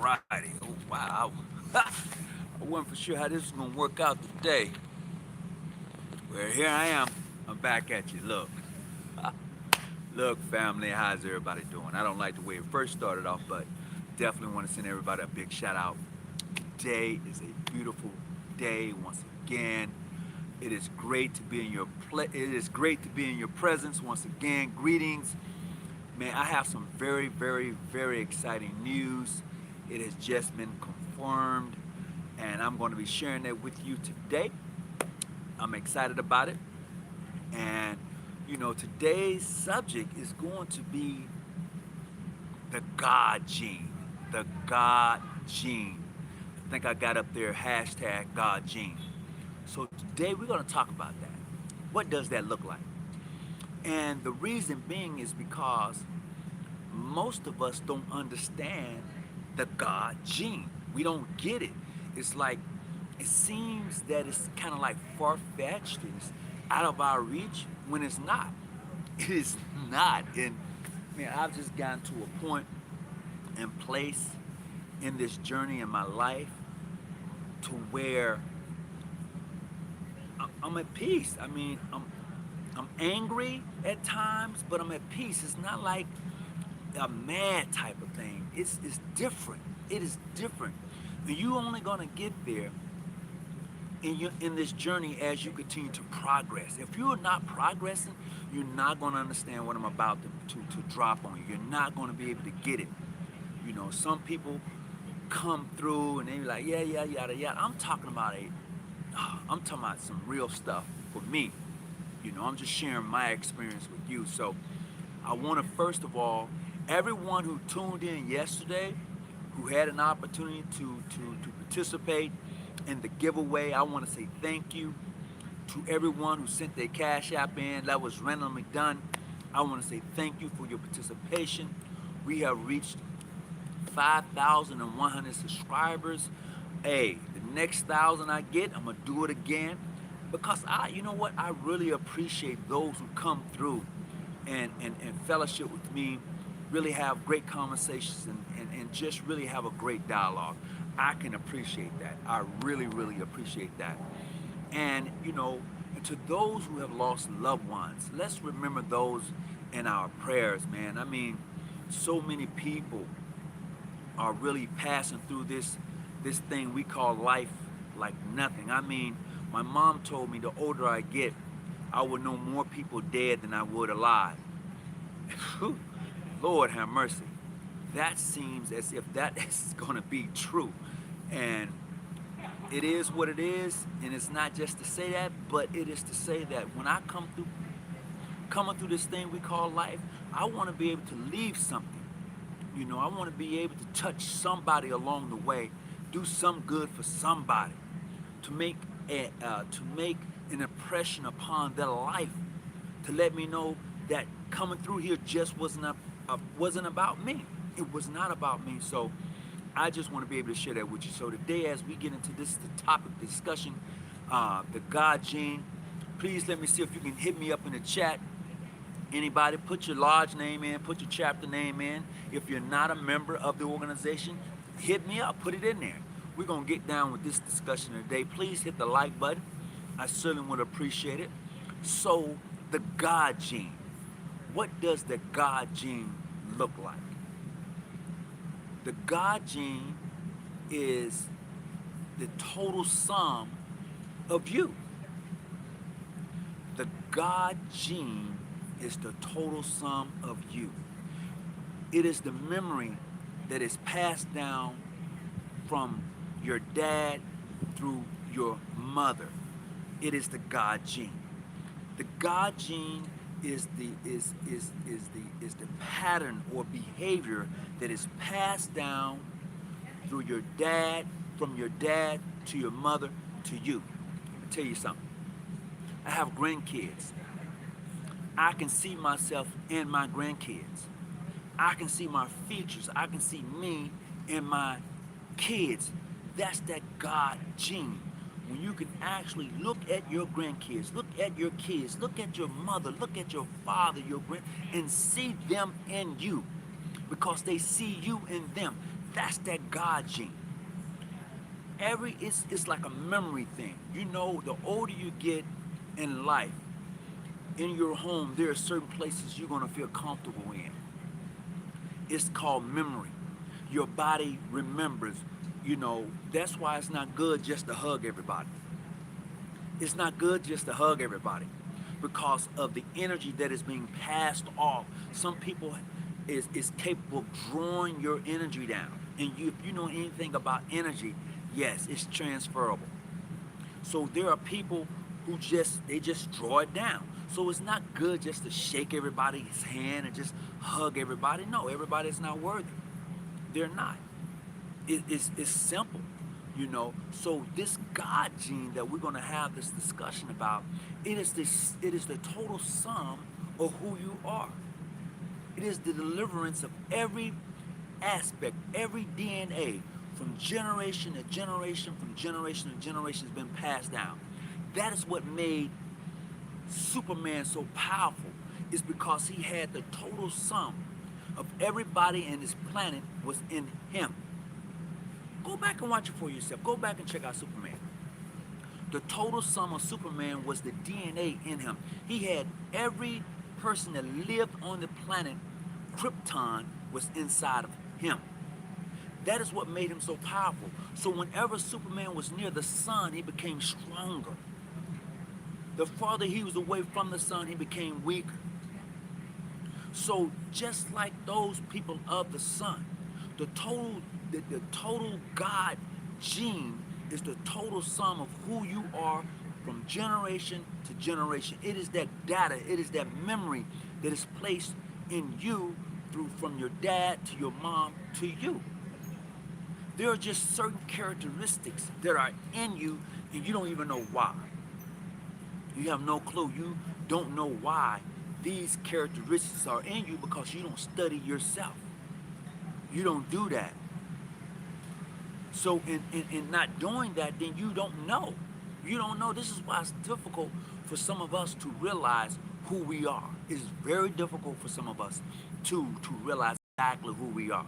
Friday. Oh, wow. I wasn't for sure how this was going to work out today. Well, here I am. I'm back at you. Look. Look, family, how's everybody doing? I don't like the way it first started off, but definitely want to send everybody a big shout out. Today is a beautiful day once again. It is great to be in your it is great to be in your presence once again. Greetings. Man, I have some very, very, very exciting news. It has just been confirmed, and I'm going to be sharing that with you today. I'm excited about it. And, today's subject is going to be the God gene. The God gene. I think I got up there hashtag God gene. So today we're going to talk about that. What does that look like? And the reason being is because most of us don't understand the God gene. We don't get it. It's like, it seems that it's kind of like far-fetched. It's out of our reach when it's not. It is not. And man, I've just gotten to a point and place in this journey in my life to where I'm at peace. I mean, I'm angry at times, but I'm at peace. It's not like a mad type of thing. It's different. It is different. And you only gonna get there in this journey as you continue to progress. If you're not progressing, you're not gonna understand what I'm about to drop on you. You're not gonna be able to get it. Some people come through and they be like, yeah, yeah, yada, yada. I'm talking about some real stuff for me. I'm just sharing my experience with you. So I want to first of all, everyone who tuned in yesterday, who had an opportunity to participate in the giveaway, I want to say thank you. To everyone who sent their Cash App in, that was randomly done, I want to say thank you for your participation. We have reached 5,100 subscribers. Hey, the next 1,000 I get, I'm gonna do it again, because you know what, I really appreciate those who come through and fellowship with me, really have great conversations and just really have a great dialogue. I can appreciate that. I really, really appreciate that. And and to those who have lost loved ones, let's remember those in our prayers, man. I mean, so many people are really passing through this thing we call life like nothing. I mean, my mom told me the older I get, I would know more people dead than I would alive. Lord have mercy. That seems as if that is going to be true. And it is what it is, and it's not just to say that, but it is to say that when I coming through this thing we call life, I want to be able to leave something. I want to be able to touch somebody along the way, do some good for somebody, to make an impression upon their life, to let me know that coming through here just wasn't about me. It was not about me. So I just want to be able to share that with you. So today, as we get into the topic discussion, the God gene, please let me see if you can hit me up in the chat. Anybody, put your lodge name in, put your chapter name in. If you're not a member of the organization, hit me up, put it in there. We're going to get down with this discussion today. Please hit the like button. I certainly would appreciate it. So, the God gene. What does the God gene look like? The God gene is the total sum of you. The God gene is the total sum of you. It is the memory that is passed down from your dad through your mother. It is the God gene. The God gene is the pattern or behavior that is passed down through your dad, from your dad to your mother to you. Let me tell you something. I have grandkids. I can see myself in my grandkids. I can see my features. I can see me in my kids. That's that God gene. When you can actually look at your grandkids, look at your kids, look at your mother, look at your father, and see them in you, because they see you in them. That's that God gene. It's like a memory thing. You know, the older you get in life, in your home, there are certain places you're gonna feel comfortable in. It's called memory. Your body remembers. You know, that's why it's not good just to hug everybody. It's not good just to hug everybody because of the energy that is being passed off. Some people is capable of drawing your energy down. And if you know anything about energy, yes, it's transferable. So there are people who they just draw it down. So it's not good just to shake everybody's hand and just hug everybody. No, everybody's not worthy. They're not. It's simple, you know. So this God gene that we're gonna have this discussion about, it is the total sum of who you are. It is the deliverance of every aspect, every DNA from generation to generation, from generation to generation has been passed down. That is what made Superman so powerful, is because he had the total sum of everybody in this planet was in him. Go back and watch it for yourself. Go back and check out Superman. The total sum of Superman was the DNA in him. He had every person that lived on the planet, Krypton was inside of him. That is what made him so powerful. So whenever Superman was near the sun, he became stronger. The farther he was away from the sun, he became weaker. So just like those people of the sun, the total God gene is the total sum of who you are from generation to generation. It is that data, it is that memory that is placed in you from your dad to your mom to you. There are just certain characteristics that are in you and you don't even know why. You have no clue. You don't know why these characteristics are in you because you don't study yourself. You don't do that. So in not doing that, then you don't know. You don't know. This is why it's difficult for some of us to realize who we are. It's very difficult for some of us to realize exactly who we are.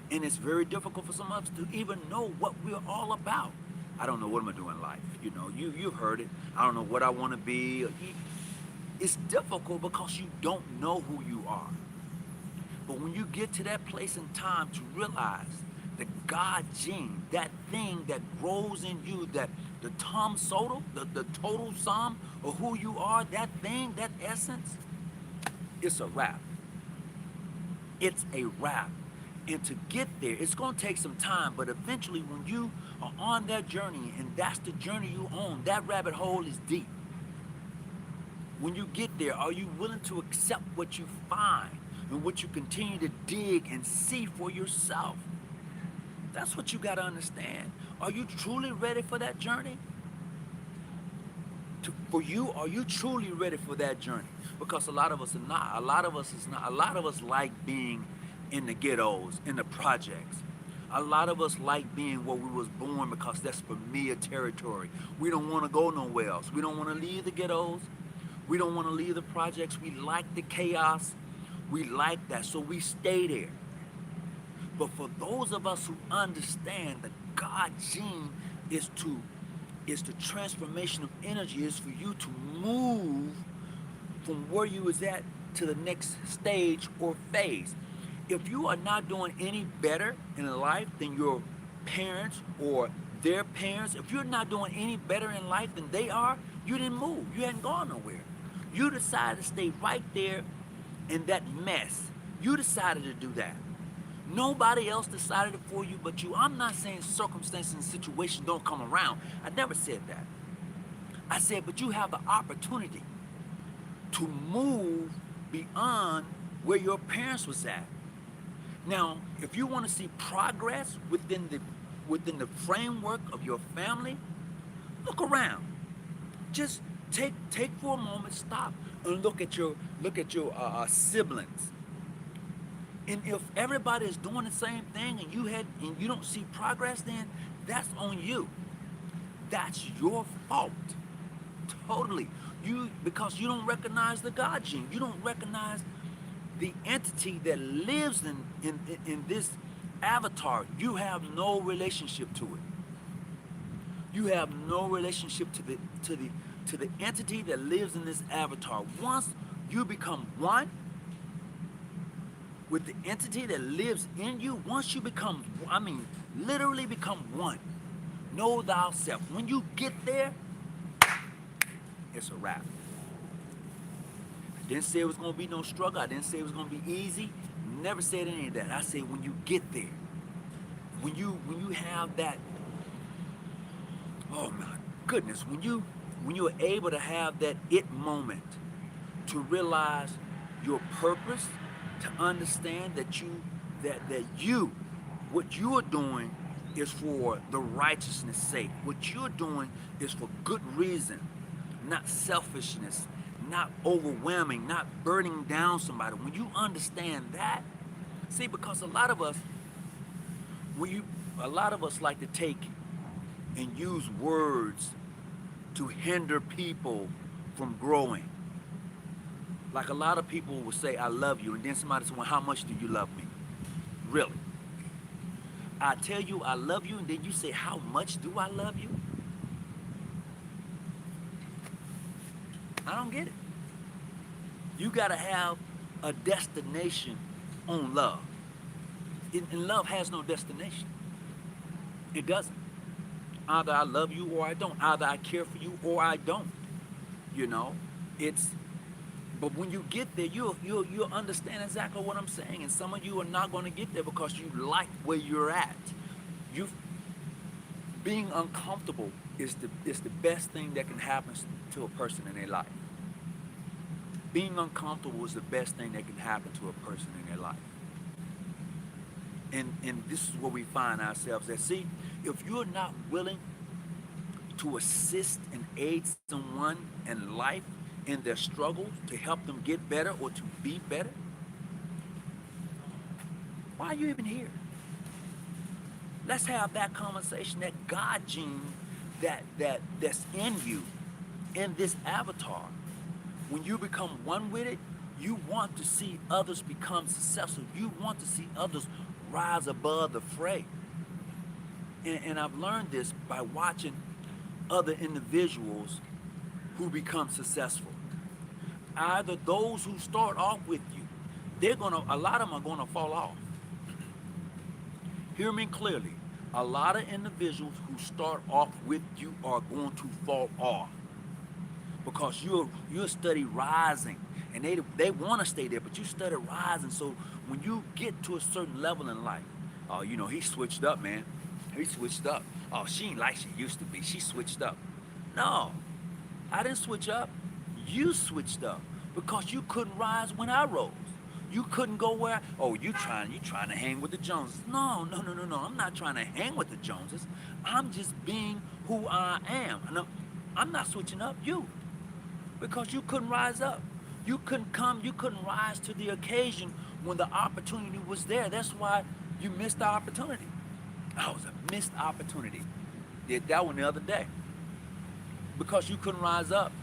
And it's very difficult for some of us to even know what we're all about. I don't know what I'm gonna do in life. You know, you've heard it. I don't know what I want to be. It's difficult because you don't know who you are. But when you get to that place in time to realize the God gene, that thing that grows in you, that the Tom Soto, the total sum of who you are, that thing, that essence, it's a wrap. It's a wrap. And to get there, it's going to take some time, but eventually when you are on that journey, and that's the journey you own, that rabbit hole is deep. When you get there, are you willing to accept what you find and what you continue to dig and see for yourself? That's what you got to understand. Are you truly ready for that journey? For you, are you truly ready for that journey? Because a lot of us are not. A lot of us is not. A lot of us like being in the ghettos, in the projects. A lot of us like being where we was born because that's familiar territory. We don't want to go nowhere else. We don't want to leave the ghettos. We don't want to leave the projects. We like the chaos. We like that, so we stay there. But for those of us who understand the God gene is the transformation of energy, is for you to move from where you was at to the next stage or phase. If you are not doing any better in life than your parents or their parents, if you're not doing any better in life than they are, you didn't move. You hadn't gone nowhere. You decided to stay right there in that mess. You decided to do that. Nobody else decided it for you but you. I'm not saying circumstances and situations don't come around. I never said that. I said, but you have the opportunity to move beyond where your parents was at. Now, if you want to see progress within the framework of your family, look around. Just take for a moment, stop and look at your siblings. And if everybody is doing the same thing and you don't see progress, then that's on you. That's your fault. Totally. Because you don't recognize the God gene. You don't recognize the entity that lives in avatar, you have no relationship to it. You have no relationship to the entity that lives in this avatar. Once you become one with the entity that lives in you, once you become, I mean, literally become one. Know thyself. When you get there, it's a wrap. I didn't say it was gonna be no struggle. I didn't say it was gonna be easy. Never said any of that. I said when you get there, when you have that, oh my goodness, when you're able to have that it moment, to realize your purpose, to understand that you what you're doing is for the righteousness sake. What you're doing is for good reason, not selfishness, not overwhelming, not burning down somebody. When you understand that, see, because a lot of us like to take and use words to hinder people from growing. Like a lot of people will say, I love you, and then somebody says, well, how much do you love me? Really? I tell you I love you, and then you say, how much do I love you? I don't get it. You gotta have a destination on love. And love has no destination. It doesn't. Either I love you or I don't. Either I care for you or I don't. You know, but when you get there, you'll understand exactly what I'm saying. And some of you are not going to get there because you like where you're at. Being uncomfortable is the best thing that can happen to a person in their life. Being uncomfortable is the best thing that can happen to a person in their life. And this is where we find ourselves at. See, if you're not willing to assist and aid someone in life, in their struggles, to help them get better or to be better, why are you even here? Let's have that conversation, that God gene that's in you, in this avatar. When you become one with it, you want to see others become successful. You want to see others rise above the fray. And I've learned this by watching other individuals who become successful. Either those who start off with you, a lot of them are gonna fall off. Hear me clearly. A lot of individuals who start off with you are going to fall off because you're steady rising, and they want to stay there, but you steady rising. So when you get to a certain level in life, oh, he switched up, man. He switched up. Oh, she ain't like she used to be. She switched up. No, I didn't switch up. You switched up because you couldn't rise when I rose. You couldn't go where, oh, you trying to hang with the Joneses. No. I'm not trying to hang with the Joneses. I'm just being who I am. No, I'm not switching up. You. Because you couldn't rise up. You couldn't rise to the occasion when the opportunity was there. That's why you missed the opportunity. That was a missed opportunity. Did that one the other day. Because you couldn't rise up.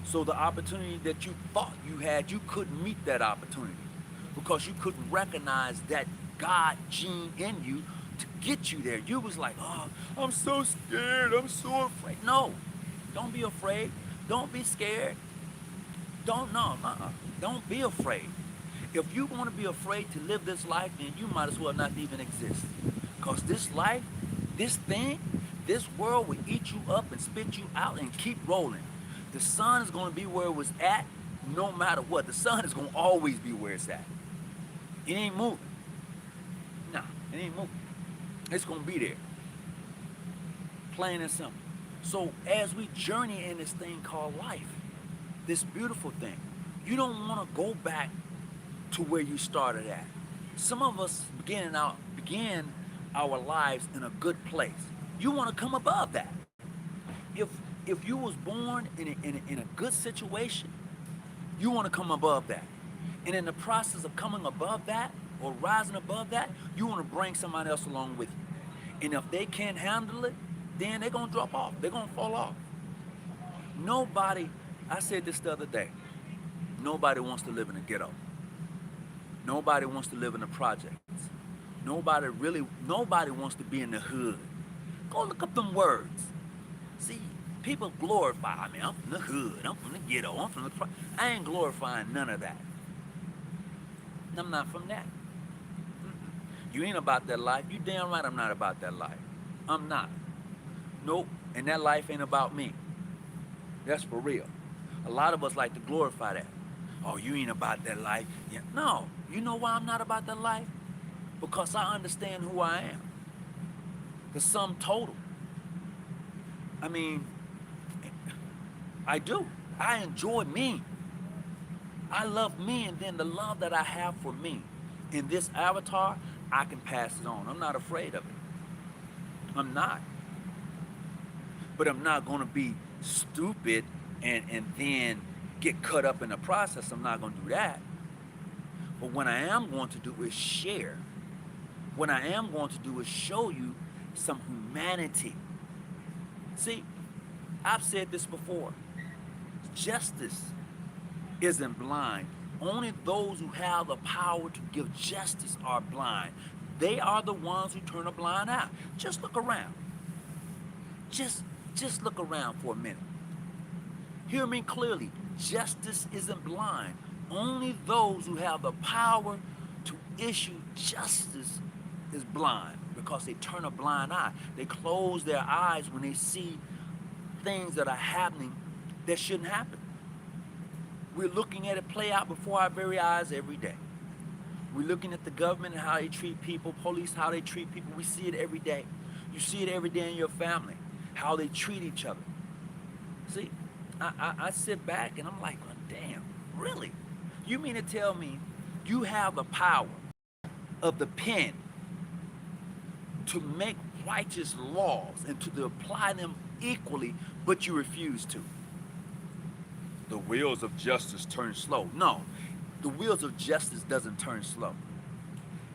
So the opportunity that you thought you had, you couldn't meet that opportunity because you couldn't recognize that God gene in you to get you there. You was like, oh, I'm so scared. I'm so afraid. No, don't be afraid. Don't be scared. Don't be afraid. If you want to be afraid to live this life, then you might as well not even exist. Because this life, this world will eat you up and spit you out and keep rolling. The sun is going to be where it was at no matter what. The sun is going to always be where it's at. It ain't moving. Nah, it ain't moving. It's going to be there. Plain and simple. So as we journey in this thing called life, this beautiful thing, you don't want to go back to where you started at. Some of us began our lives in a good place. You want to come above that. If you was born in a good situation, you want to come above that. And in the process of coming above that or rising above that, you want to bring somebody else along with you. And if they can't handle it, then they're going to drop off. They're going to fall off. Nobody, I said this the other day, nobody wants to live in a ghetto. Nobody wants to live in the projects. Nobody wants to be in the hood. Go look up them words. See, people glorify. I mean, I'm from the hood. I'm from the ghetto. I'm from the. I ain't glorifying none of that. I'm not from that. You ain't about that life. You damn right I'm not about that life. I'm not. Nope. And that life ain't about me. That's for real. A lot of us like to glorify that. Oh, you ain't about that life. Yeah. No. You know why I'm not about that life? Because I understand who I am. The sum total. I mean, I do. I enjoy me. I love me, and then the love that I have for me in this avatar, I can pass it on. I'm not afraid of it. I'm not. But I'm not going to be stupid and then get caught up in the process. I'm not going to do that. But what I am going to do is share. What I am going to do is show you some humanity. See, I've said this before. Justice isn't blind. Only those who have the power to give justice are blind. They are the ones who turn a blind eye. Just look around. Just look around for a minute. Hear me clearly. Justice isn't blind. Only those who have the power to issue justice is blind, because they turn a blind eye. They close their eyes when they see things that are happening that shouldn't happen. We're looking at it play out before our very eyes every day. We're looking at the government and how they treat people, police, how they treat people. We see it every day. You see it every day in your family, how they treat each other. See, I sit back and I'm like, well, damn, really? You mean to tell me you have the power of the pen to make righteous laws and to apply them equally, but you refuse to? The wheels of justice turn slow. No, the wheels of justice doesn't turn slow.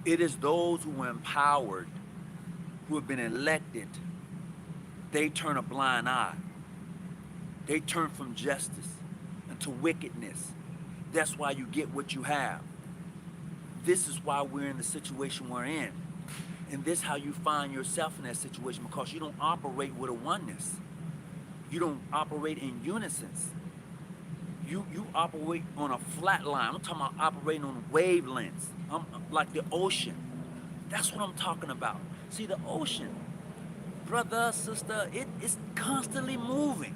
It is those who are empowered, who have been elected, they turn a blind eye. They turn from justice into wickedness. That's why you get what you have. This is why we're in the situation we're in. And this is how you find yourself in that situation, because you don't operate with a oneness. You don't operate in unison. You operate on a flat line. I'm talking about operating on wavelengths. Like the ocean. That's what I'm talking about. See, the ocean, brother, sister, it's constantly moving.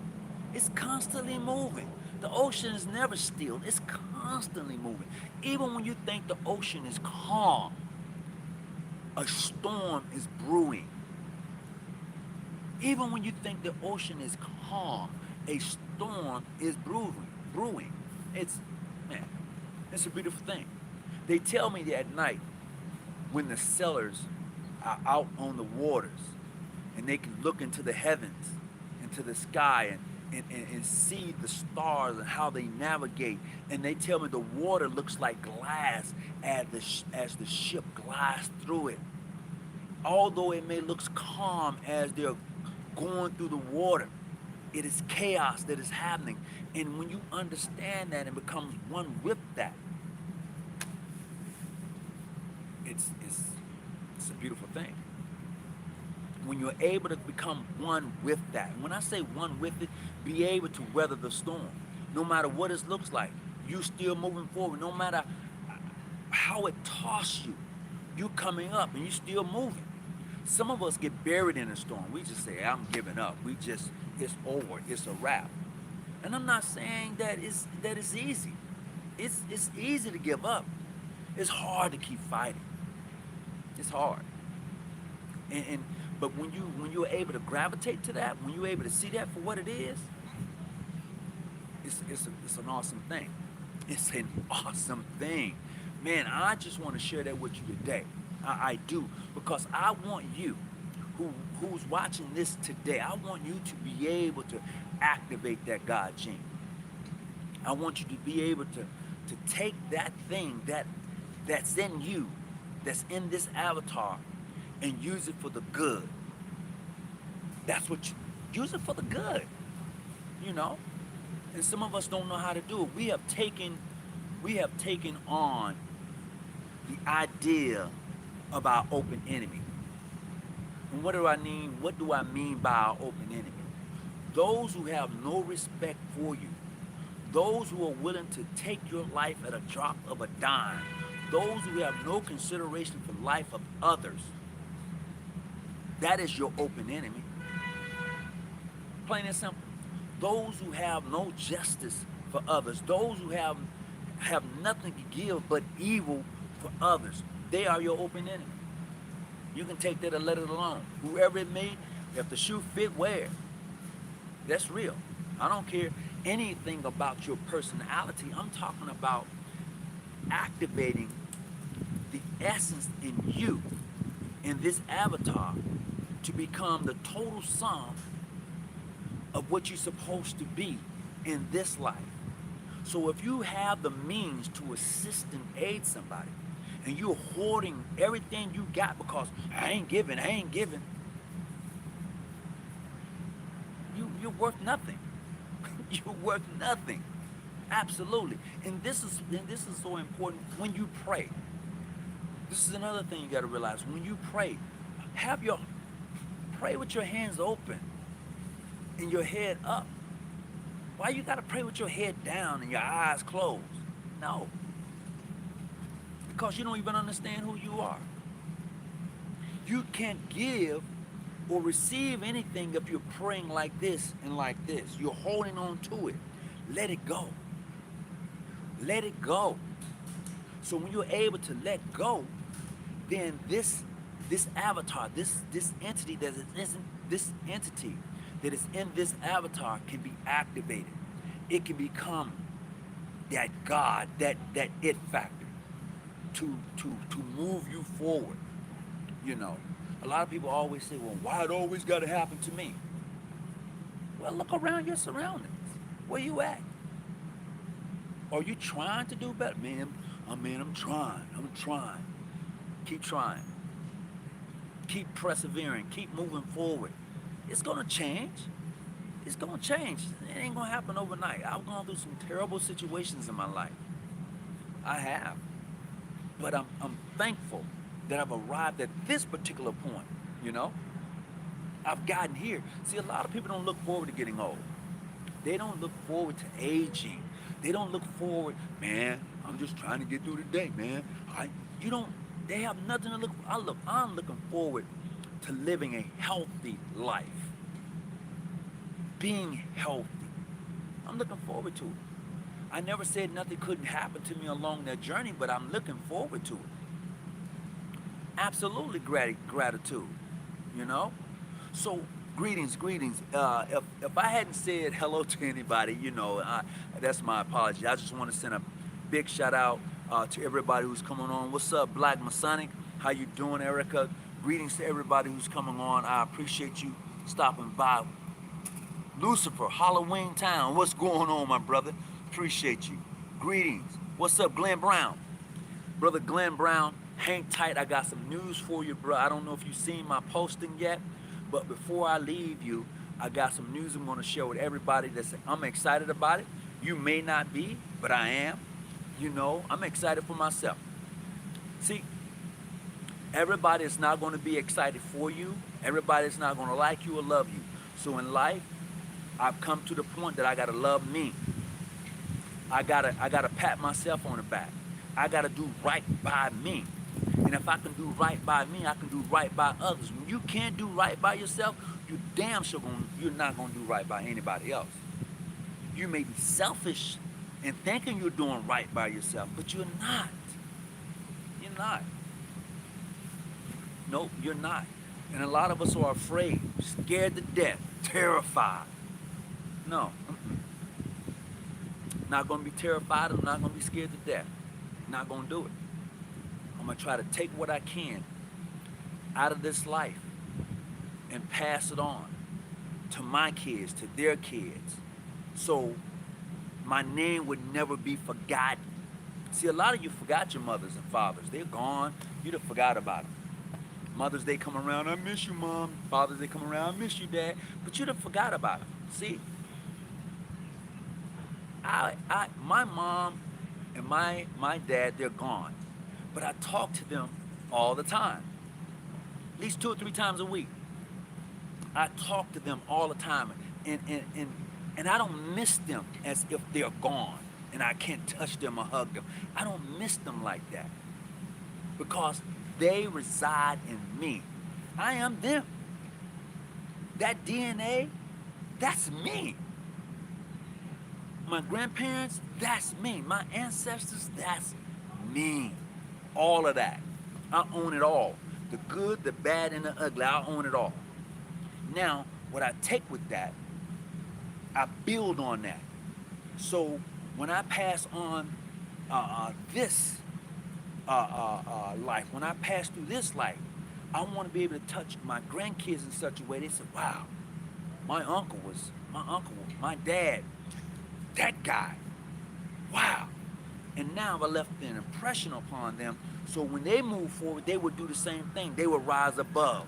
It's constantly moving. The ocean is never still. It's constantly moving. Even when you think the ocean is calm, a storm is brewing. Even when you think the ocean is calm, a storm is brewing. It's a beautiful thing. They tell me that at night, when the sailors are out on the waters and they can look into the heavens, into the sky, and see the stars and how they navigate, and they tell me the water looks like glass as the ship glides through it. Although it may look calm as they're going through the water, it is chaos that is happening. And when you understand that and becomes one with that, it's a beautiful thing. When you're able to become one with that. And when I say one with it, be able to weather the storm. No matter what it looks like, you still moving forward. No matter how it tosses you, you coming up and you still moving. Some of us get buried in a storm. We just say, I'm giving up. It's over. It's a wrap. And I'm not saying that it's easy. It's easy to give up. It's hard to keep fighting. It's hard. But when you're able to gravitate to that, when you're able to see that for what it is, it's an awesome thing. It's an awesome thing. Man, I just want to share that with you today. I do, because I want you who's watching this today, I want you to be able to activate that God gene. I want you to be able to take that thing that's in you, that's in this avatar, and use it for the good. That's what use it for the good, you know? And some of us don't know how to do it. We have taken on the idea of our open enemy. And what do I mean? What do I mean by our open enemy? Those who have no respect for you, those who are willing to take your life at a drop of a dime, those who have no consideration for the life of others, that is your open enemy. Plain and simple. Those who have no justice for others, those who have nothing to give but evil for others, they are your open enemy. You can take that or let it alone. Whoever it may, if the shoe fit, wear it. That's real. I don't care anything about your personality. I'm talking about activating the essence in you, in this avatar, to become the total sum of what you're supposed to be in this life. So if you have the means to assist and aid somebody, and you're hoarding everything you got because I ain't giving, you're worth nothing. You're worth nothing. Absolutely. And this is so important when you pray. This is another thing you got to realize. When you pray, pray with your hands open and your head up. Why you got to pray with your head down and your eyes closed? No. Because you don't even understand who you are. You can't give or receive anything if you're praying like this and like this. You're holding on to it. Let it go. Let it go. So when you're able to let go, then this avatar, this entity that is in this avatar can be activated. It can become that God, that it factor to move you forward. You know, a lot of people always say, well, why it always got to happen to me? Well, look around your surroundings. Where you at? Are you trying to do better? Man, I'm trying. Keep trying. Keep persevering. Keep moving forward. It's going to change. It's going to change. It ain't going to happen overnight. I've gone through some terrible situations in my life. I have. But I'm thankful that I've arrived at this particular point, you know? I've gotten here. See, a lot of people don't look forward to getting old. They don't look forward to aging. They don't look forward, man, I'm just trying to get through the day, man. They have nothing to look for. I'm looking forward to living a healthy life. Being healthy. I'm looking forward to it. I never said nothing couldn't happen to me along that journey, but I'm looking forward to it. Absolutely gratitude, you know? So, greetings. If I hadn't said hello to anybody, you know, that's my apology. I just want to send a big shout out to everybody who's coming on. What's up, Black Masonic? How you doing, Erica? Greetings to everybody who's coming on. I appreciate you stopping by. Lucifer, Halloween Town. What's going on, my brother? Appreciate you. Greetings. What's up, Glenn Brown? Brother Glenn Brown, hang tight. I got some news for you, bro. I don't know if you've seen my posting yet, but before I leave you, I got some news I'm going to share with everybody. I'm excited about it. You may not be, but I am. You know, I'm excited for myself. See, everybody is not going to be excited for you. Everybody is not going to like you or love you. So in life, I've come to the point that I got to love me. I gotta pat myself on the back. I gotta do right by me. And if I can do right by me, I can do right by others. When you can't do right by yourself, you damn sure you're not gonna do right by anybody else. You may be selfish in thinking you're doing right by yourself, but you're not. You're not. Nope, you're not. And a lot of us are afraid, scared to death, terrified. No. Not going to be terrified. I'm not going to be scared to death. Not going to do it. I'm going to try to take what I can out of this life and pass it on to my kids, to their kids. So my name would never be forgotten. See, a lot of you forgot your mothers and fathers. They're gone. You'd have forgot about them. Mothers, they come around, I miss you, Mom. Fathers, they come around, I miss you, Dad. But you'd have forgot about them. See? My mom and my dad, they're gone. But I talk to them all the time, at least 2 or 3 times a week. I talk to them all the time, and and and, and I don't miss them as if they're gone and I can't touch them or hug them. I don't miss them like that because they reside in me. I am them. That DNA, that's me. My grandparents, that's me. My ancestors, that's me. All of that. I own it all. The good, the bad, and the ugly. I own it all. Now, what I take with that, I build on that. So when I pass on this life, when I pass through this life, I want to be able to touch my grandkids in such a way they say, wow, my dad, that guy, wow. And now I left an impression upon them. So when they move forward, they would do the same thing. They would rise above.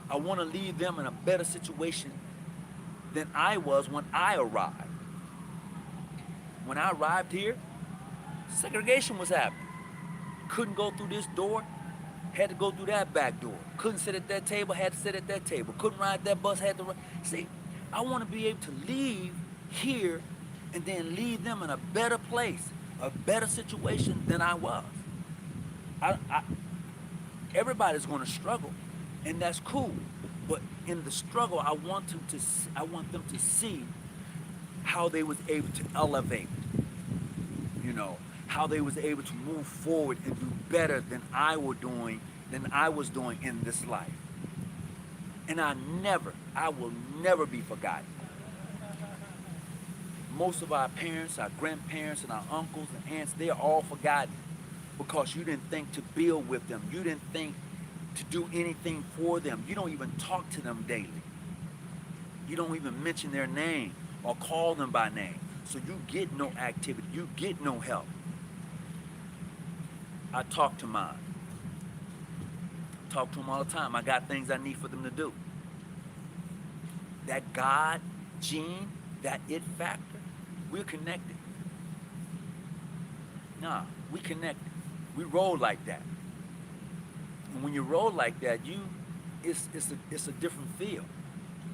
I want to leave them in a better situation than I was when I arrived. When I arrived here, segregation was happening. Couldn't go through this door, had to go through that back door. Couldn't sit at that table, had to sit at that table. Couldn't ride that bus, had to ride. See, I want to be able to leave here and then leave them in a better place, a better situation than I was. I everybody's going to struggle, and that's cool. But in the struggle, I want them to see how they was able to elevate. You know, how they was able to move forward and do better than I was doing in this life. And I will never be forgotten. Most of our parents, our grandparents, and our uncles and aunts, they are all forgotten because you didn't think to build with them. You didn't think to do anything for them. You don't even talk to them daily. You don't even mention their name or call them by name. So you get no activity. You get no help. I talk to mine. Talk to them all the time. I got things I need for them to do. That God gene, that it factor, we're connected. Nah, we connected. We roll like that. And when you roll like that, it's a different feel.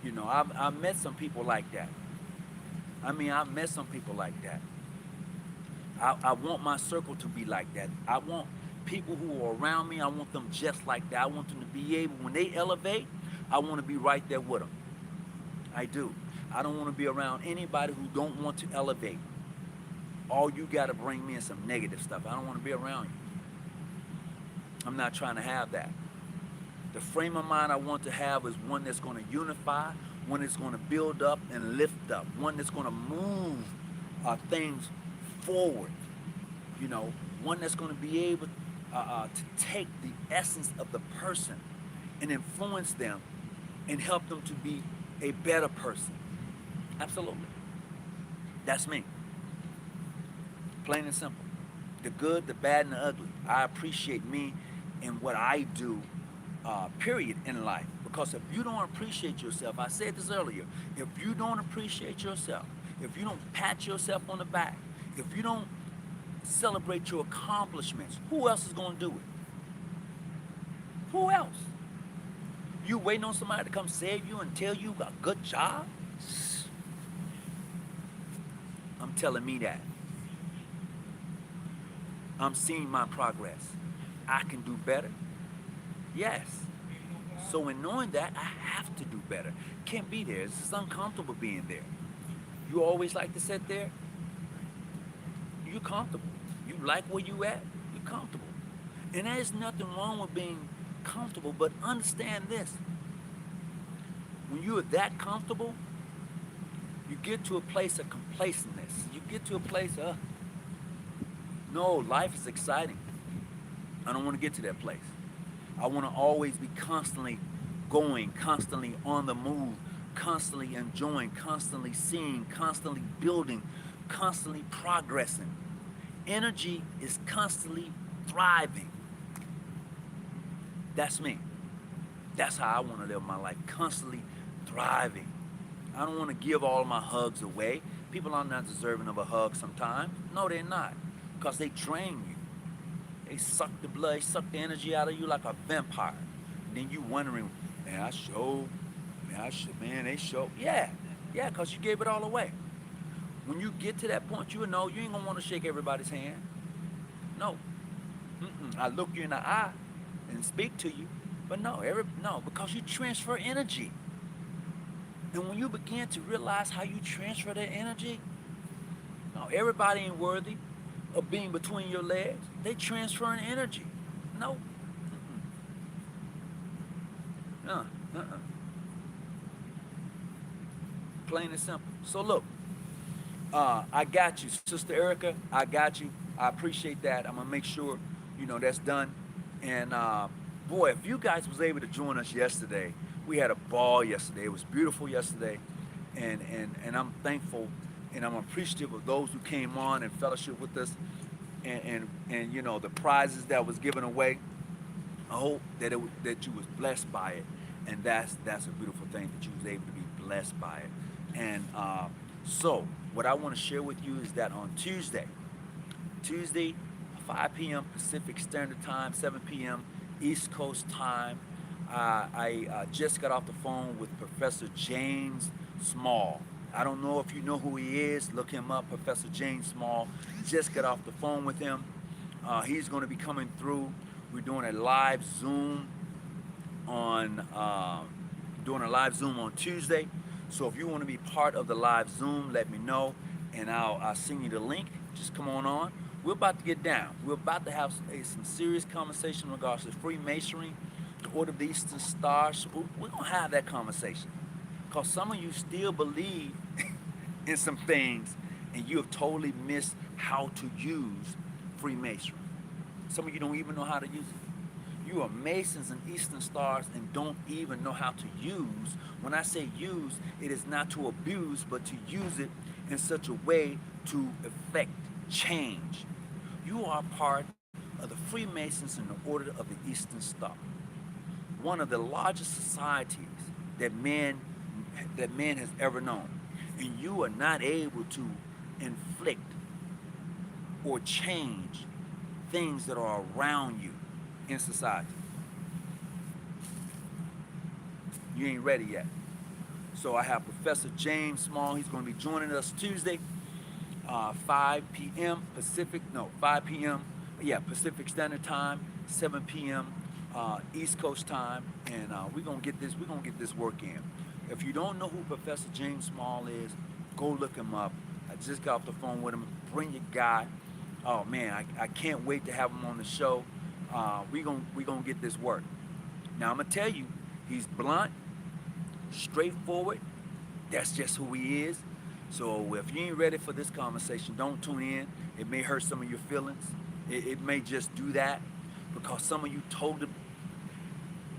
You know, I met some people like that. I met some people like that. I want my circle to be like that. I want people who are around me, I want them just like that. I want them to be able, when they elevate, I want to be right there with them. I do. I don't want to be around anybody who don't want to elevate. All you got to bring me in some negative stuff. I don't want to be around you. I'm not trying to have that. The frame of mind I want to have is one that's going to unify, one that's going to build up and lift up, one that's going to move things forward. You know, one that's going to be able to take the essence of the person and influence them and help them to be a better person. Absolutely. That's me. Plain and simple. The good, the bad, and the ugly. I appreciate me and what I do, period, in life. Because if you don't appreciate yourself, I said this earlier, if you don't appreciate yourself, if you don't pat yourself on the back, if you don't celebrate your accomplishments, who else is going to do it? Who else? You waiting on somebody to come save you and tell you a good job? I'm telling me that. I'm seeing my progress. I can do better. Yes. So in knowing that, I have to do better. Can't be there. It's just uncomfortable being there. You always like to sit there. You're comfortable. You like where you at. You're comfortable. And there's nothing wrong with being comfortable, but understand this. When you are that comfortable, you get to a place of complacentness. You get to a place of, no, life is exciting. I don't want to get to that place. I want to always be constantly going, constantly on the move, constantly enjoying, constantly seeing, constantly building, constantly progressing. Energy is constantly thriving. That's me. That's how I want to live my life, constantly thriving. I don't want to give all my hugs away. People are not deserving of a hug sometimes. No, they're not, because they drain you. They suck the blood, they suck the energy out of you like a vampire. And then you wondering, man, man, they show. Yeah, yeah, because you gave it all away. When you get to that point, you know you ain't gonna want to shake everybody's hand. No. I look you in the eye and speak to you, but no, because you transfer energy. And when you begin to realize how you transfer that energy, no, everybody ain't worthy of being between your legs. They transferring energy. No. Uh, uh, uh. Plain and simple. So look, I got you, Sister Erica. I got you. I appreciate that. I'm gonna make sure, that's done. And boy, if you guys was able to join us yesterday, we had a ball yesterday. It was beautiful yesterday, and I'm thankful and I'm appreciative of those who came on and fellowship with us, and the prizes that was given away. I hope that you was blessed by it, and that's a beautiful thing that you was able to be blessed by it. And so what I want to share with you is that on Tuesday, 5 p.m. Pacific Standard Time, 7 p.m. East Coast Time, I just got off the phone with Professor James Small. I don't know if you know who he is. Look him up, Professor James Small. Just got off the phone with him. He's going to be coming through. We're doing a live Zoom on Tuesday. So if you want to be part of the live Zoom, let me know, and I'll send you the link. Just come on. We're about to get down. We're about to have some serious conversation in regards to Freemasonry, the Order of the Eastern Star. So we're going to have that conversation. Because some of you still believe in some things, and you have totally missed how to use Freemasonry. Some of you don't even know how to use it. You are Masons and Eastern Stars and don't even know how to use. When I say use, it is not to abuse, but to use it in such a way to effect change. You are part of the Freemasons and the Order of the Eastern Star, one of the largest societies that man has ever known. And you are not able to inflict or change things that are around you in society. You ain't ready yet. So I have Professor James Small. He's going to be joining us Tuesday, 5 p.m. Pacific Standard Time, 7 p.m. East Coast Time, and we're gonna get this work in. If you don't know who Professor James Small is, go look him up. I just got off the phone with him. Bring your guy. Oh man, I can't wait to have him on the show. We gonna get this work. Now I'm gonna tell you, he's blunt, straightforward. That's just who he is. So if you ain't ready for this conversation, don't tune in. It may hurt some of your feelings. It may just do that because some of you told him,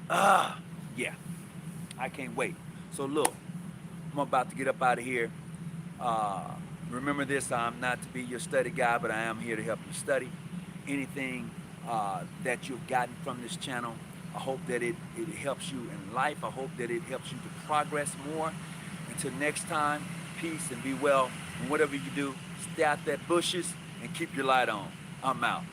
yeah, I can't wait. So look, I'm about to get up out of here. Remember this, I'm not to be your study guy, but I am here to help you study. Anything that you've gotten from this channel, I hope that it helps you in life. I hope that it helps you to progress more. Until next time, peace and be well. And whatever you do, stay out that bushes and keep your light on. I'm out.